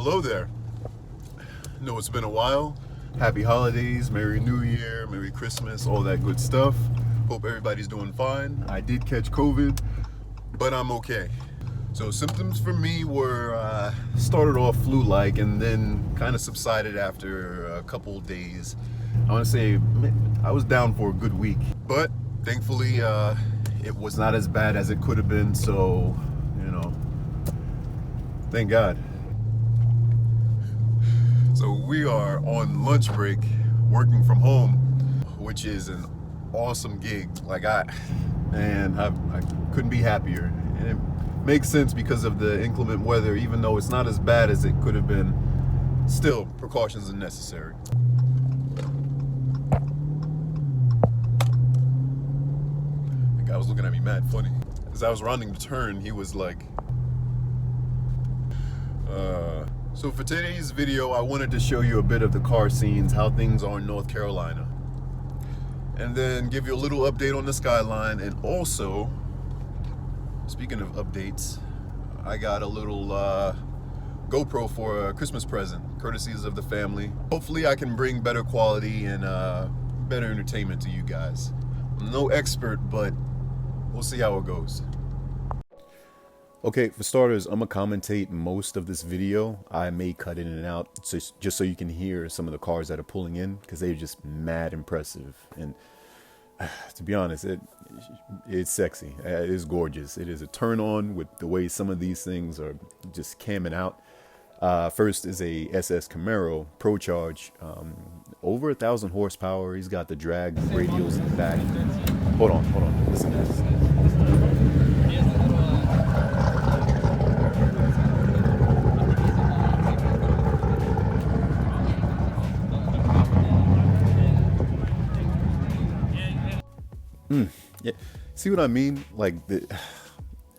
Hello there. Know it's been a while. Happy holidays, Merry New Year, Merry Christmas, all that good stuff. Hope everybody's doing fine. I did catch COVID, but I'm okay. So symptoms for me were started off flu-like and then kind of subsided after a couple days. I want to say I was down for a good week, but thankfully it was not as bad as it could have been. So, you know, thank God. So we are on lunch break, working from home, which is an awesome gig. Like I couldn't be happier. And it makes sense because of the inclement weather. Even though it's not as bad as it could have been, still precautions are necessary. The guy was looking at me mad funny. As I was rounding the turn, he was like, So for today's video, I wanted to show you a bit of the car scenes, how things are in North Carolina. And then give you a little update on the skyline. And also, speaking of updates, I got a little GoPro for a Christmas present, courtesies of the family. Hopefully I can bring better quality and better entertainment to you guys. I'm no expert, but we'll see how it goes. Okay, for starters, I'm gonna commentate most of this video. I may cut in and out just so you can hear some of the cars that are pulling in, because they're just mad impressive. And to be honest, it's sexy. It is gorgeous. It is a turn on with the way some of these things are just camming out. First is a SS Camaro Pro Charge, over 1,000 horsepower. He's got the drag radials in the back. Hold on. Listen to this. Yeah, see what I mean? Like,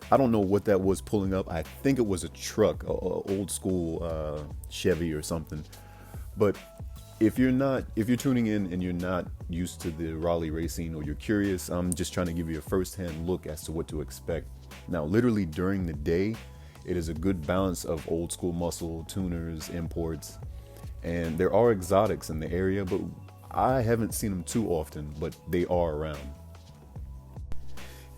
I don't know what that was pulling up. I think it was a truck, a old school Chevy or something. But if you're tuning in and you're not used to the Raleigh racing, or you're curious, I'm just trying to give you a first-hand look as to what to expect. Now, literally during the day, it is a good balance of old school muscle, tuners, imports, and there are exotics in the area, but I haven't seen them too often, but they are around.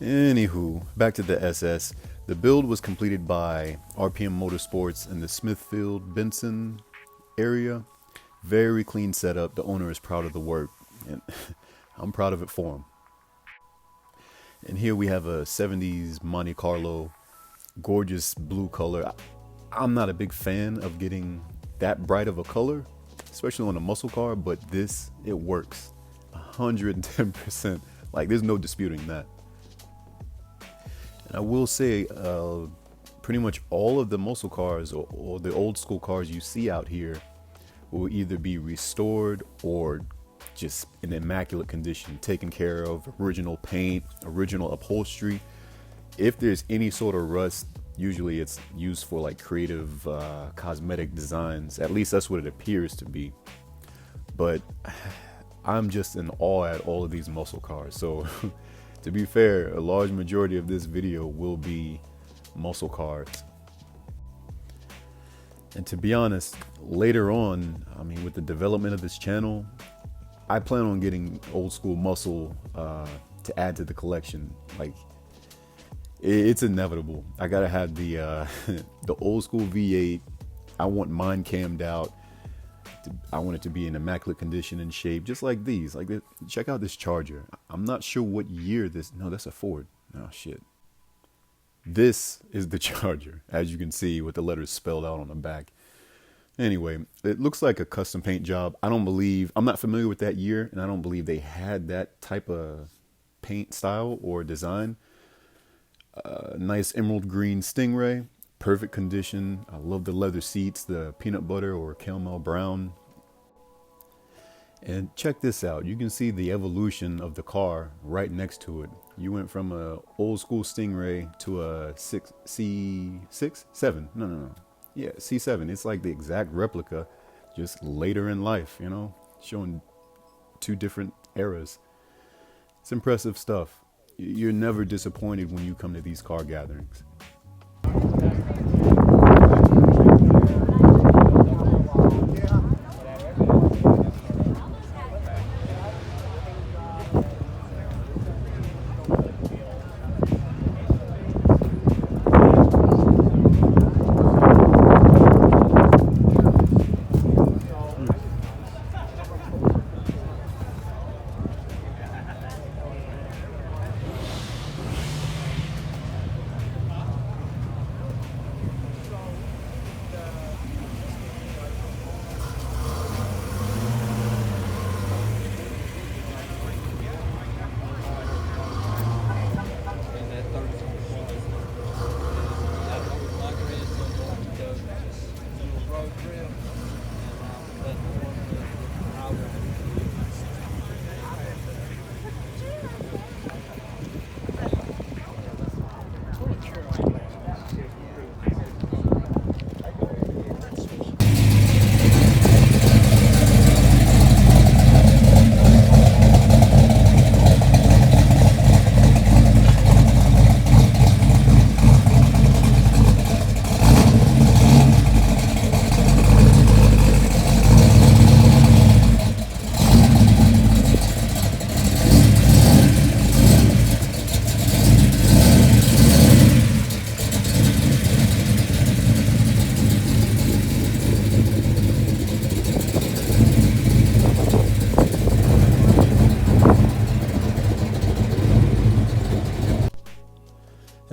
Anywho, back to the SS. The build was completed by RPM Motorsports in the Smithfield, Benson area. Very clean setup. The owner is proud of the work, and I'm proud of it for him. And here we have a 70s Monte Carlo, gorgeous blue color. I'm not a big fan of getting that bright of a color, especially on a muscle car, but this, it works 110%. Like, there's no disputing that. I will say, pretty much all of the muscle cars or the old school cars you see out here will either be restored or just in immaculate condition, taken care of, original paint, original upholstery. If there's any sort of rust, usually it's used for like creative cosmetic designs. At least that's what it appears to be. But I'm just in awe at all of these muscle cars. So to be fair, a large majority of this video will be muscle cars. And to be honest, later on, I mean, with the development of this channel, I plan on getting old school muscle to add to the collection. Like, it's inevitable. I gotta have the the old school V8. I want mine cammed out. I want it to be in immaculate condition and shape, just like these. Like, check out this Charger. I'm not sure what year this. No, that's a Ford. Oh shit. This is the Charger, as you can see with the letters spelled out on the back. Anyway, it looks like a custom paint job. I'm not familiar with that year, and I don't believe they had that type of paint style or design. Nice emerald green Stingray. Perfect condition. I love the leather seats, the peanut butter or caramel brown. And check this out. You can see the evolution of the car right next to it. You went from a old school Stingray to a C7. No. Yeah, C7. It's like the exact replica, just later in life, you know, showing two different eras. It's impressive stuff. You're never disappointed when you come to these car gatherings.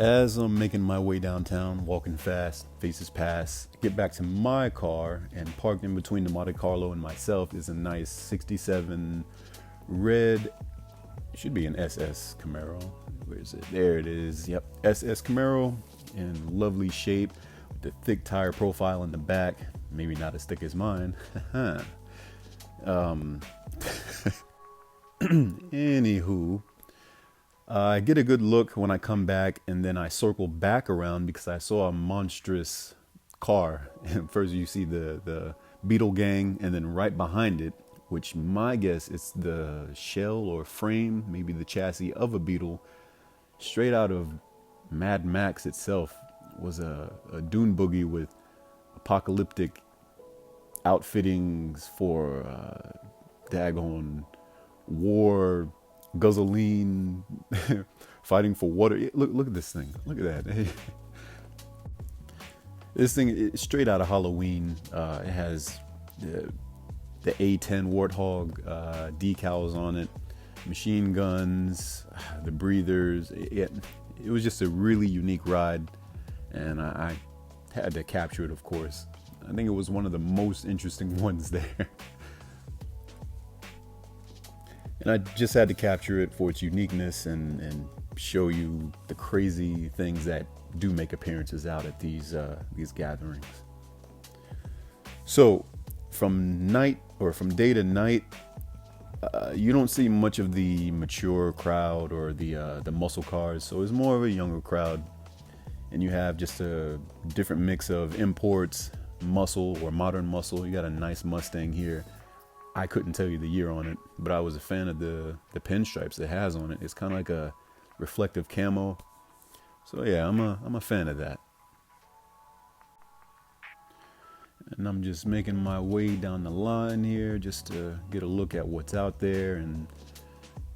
As I'm making my way downtown, walking fast, faces pass, get back to my car, and parked in between the Monte Carlo and myself is a nice 67 red, should be an SS Camaro. Where is it? There it is. Yep, SS Camaro in lovely shape with the thick tire profile in the back. Maybe not as thick as mine. Anywho, I get a good look when I come back, and then I circle back around because I saw a monstrous car. And first you see the Beetle gang, and then right behind it, which my guess is the shell or frame, maybe the chassis of a Beetle, straight out of Mad Max itself, was a dune buggy with apocalyptic outfittings for daggone war, guzzling, fighting for water. Look at this thing. Look at that. This thing is straight out of Halloween. It has the A10 Warthog decals on it, machine guns, the breathers. It was just a really unique ride, and I had to capture it, of course. I think it was one of the most interesting ones there. And I just had to capture it for its uniqueness and show you the crazy things that do make appearances out at these gatherings. So from day to night, you don't see much of the mature crowd or the muscle cars. So it's more of a younger crowd, and you have just a different mix of imports, muscle or modern muscle. You got a nice Mustang here. I couldn't tell you the year on it, but I was a fan of the pinstripes it has on it. It's kind of like a reflective camo. So yeah, I'm a fan of that. And I'm just making my way down the line here just to get a look at what's out there and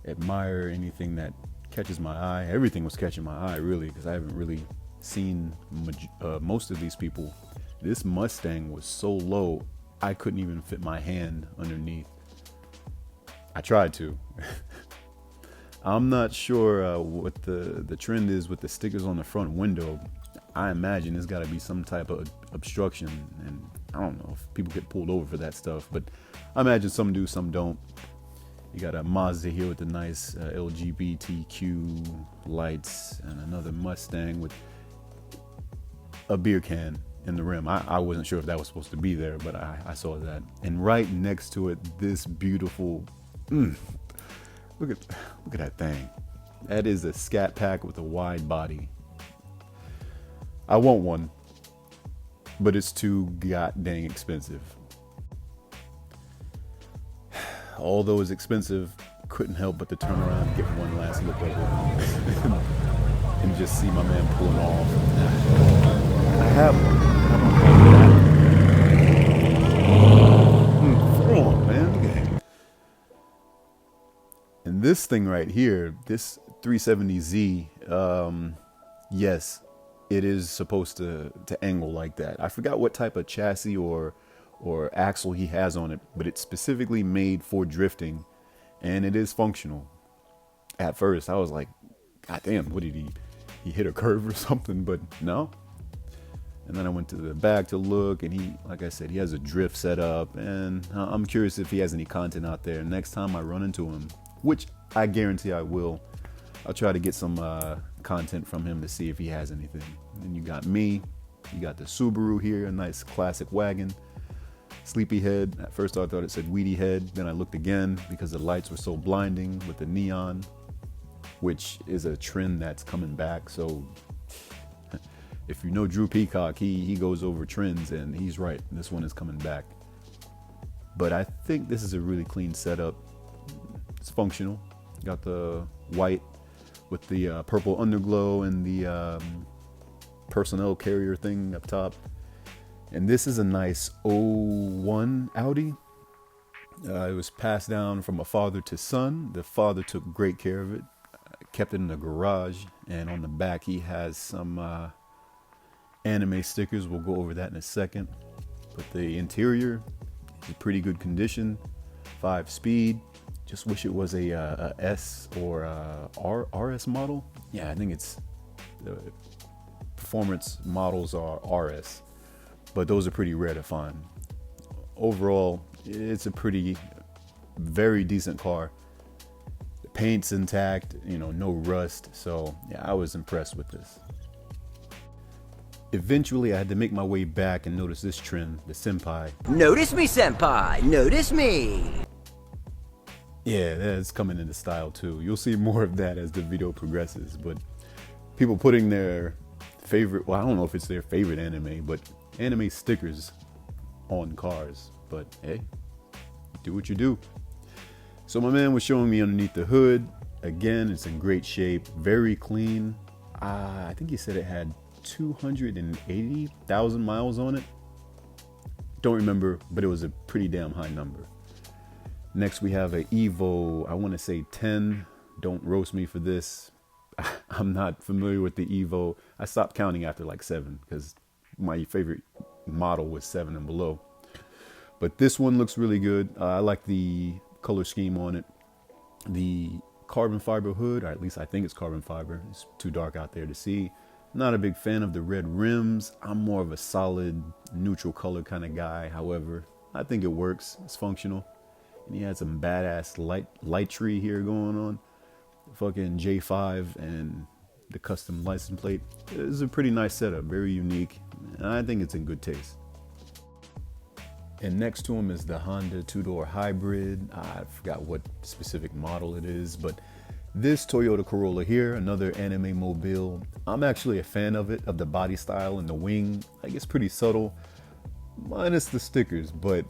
admire anything that catches my eye. Everything was catching my eye, really, because I haven't really seen most of these people. This Mustang was so low, I couldn't even fit my hand underneath. I tried to. I'm not sure what the trend is with the stickers on the front window. I imagine there's got to be some type of obstruction, and I don't know if people get pulled over for that stuff, but I imagine some do, some don't. You got a Mazda here with the nice LGBTQ lights, and another Mustang with a beer can in the rim. I wasn't sure if that was supposed to be there, but I saw that. And right next to it, this beautiful, look at that thing. That is a Scat Pack with a wide body. I want one, but it's too goddamn expensive. Although it's expensive, couldn't help but to turn around and get one last look at it and just see my man pulling off. I have one. Come on, man. Look at that. And this thing right here, this 370Z, yes, it is supposed to angle like that. I forgot what type of chassis or axle he has on it, but it's specifically made for drifting, and it is functional. At first, I was like, God damn, what did he hit a curve or something? But no. And then I went to the back to look, and he, like I said, he has a drift set up, and I'm curious if he has any content out there. Next time I run into him, which I guarantee I will, I'll try to get some content from him to see if he has anything. And you got me, you got the Subaru here, a nice classic wagon. Sleepyhead. At first I thought it said Weedy Head. Then I looked again because the lights were so blinding with the neon, which is a trend that's coming back. So if you know Drew Peacock, he goes over trends, and he's right. This one is coming back. But I think this is a really clean setup. It's functional. Got the white with the purple underglow and the personnel carrier thing up top. And this is a nice 01 Audi. It was passed down from a father to son. The father took great care of it, kept it in the garage, and on the back he has some anime stickers. We'll go over that in a second. But the interior is in pretty good condition. 5-speed. Just wish it was a S or a RS model. Yeah, I think it's The performance models are RS, but those are pretty rare to find. Overall, it's a very decent car. The paint's intact, no rust. So yeah, I was impressed with this. Eventually, I had to make my way back and notice this trend, the Senpai. Notice me, Senpai! Notice me! Yeah, that's coming into style too. You'll see more of that as the video progresses. But people putting their favorite, well, I don't know if it's their favorite anime, but anime stickers on cars. But hey, do what you do. So my man was showing me underneath the hood. Again, it's in great shape, very clean. I think he said it had 280,000 miles on it. Don't remember, but it was a pretty damn high number. Next, we have a Evo, I want to say 10. Don't roast me for this. I'm not familiar with the Evo. I stopped counting after like 7 because my favorite model was 7 and below. But this one looks really good. I like the color scheme on it. The carbon fiber hood, or at least I think it's carbon fiber. It's too dark out there to see. Not a big fan of the red rims. I'm more of a solid neutral color kind of guy. However, I think it works. It's functional. And he had some badass light tree here going on. Fucking J5 and the custom license plate. It's a pretty nice setup. Very unique. And I think it's in good taste. And next to him is the Honda two-door hybrid. I forgot what specific model it is, but this Toyota Corolla here, another anime mobile. I'm actually a fan of it, of the body style and the wing. Like, it's pretty subtle, minus the stickers. But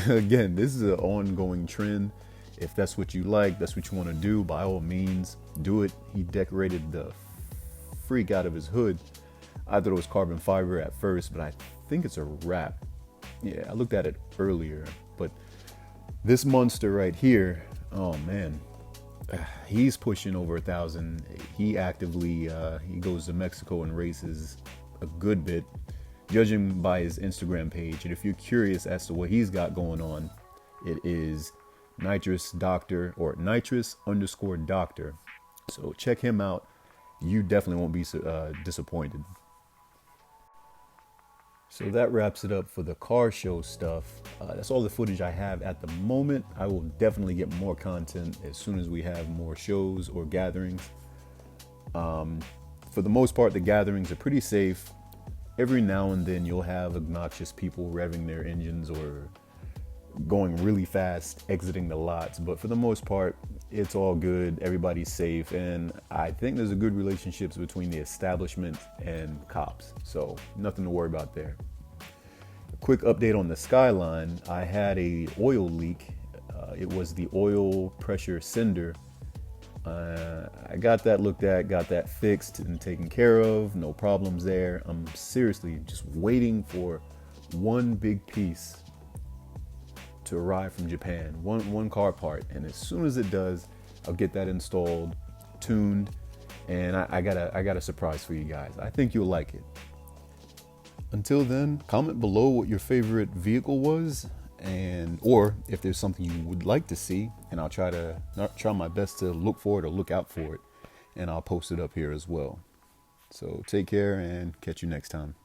again, this is an ongoing trend. If that's what you like, that's what you want to do, by all means, do it. He decorated the freak out of his hood. I thought it was carbon fiber at first, but I think it's a wrap. Yeah, I looked at it earlier, but this monster right here, oh man, he's pushing over 1,000. He actively, he goes to Mexico and races a good bit, judging by his Instagram page. And if you're curious as to what he's got going on, it is Nitrous Doctor, or Nitrous_Doctor. So check him out. You definitely won't be disappointed. So that wraps it up for the car show stuff. That's all the footage I have at the moment. I will definitely get more content as soon as we have more shows or gatherings. For the most part, the gatherings are pretty safe. Every now and then you'll have obnoxious people revving their engines or going really fast, exiting the lots. But for the most part, it's all good. Everybody's safe. And I think there's a good relationships between the establishment and cops. So nothing to worry about there. A quick update on the Skyline. I had a oil leak. It was the oil pressure sender. I got that looked at, got that fixed and taken care of. No problems there. I'm seriously just waiting for one big piece to arrive from Japan, one car part, and as soon as it does, I'll get that installed, tuned, and I got a surprise for you guys. I think you'll like it. Until then, comment below what your favorite vehicle was, or if there's something you would like to see, and I'll try my best to look for it or look out for it, and I'll post it up here as well. So take care and catch you next time.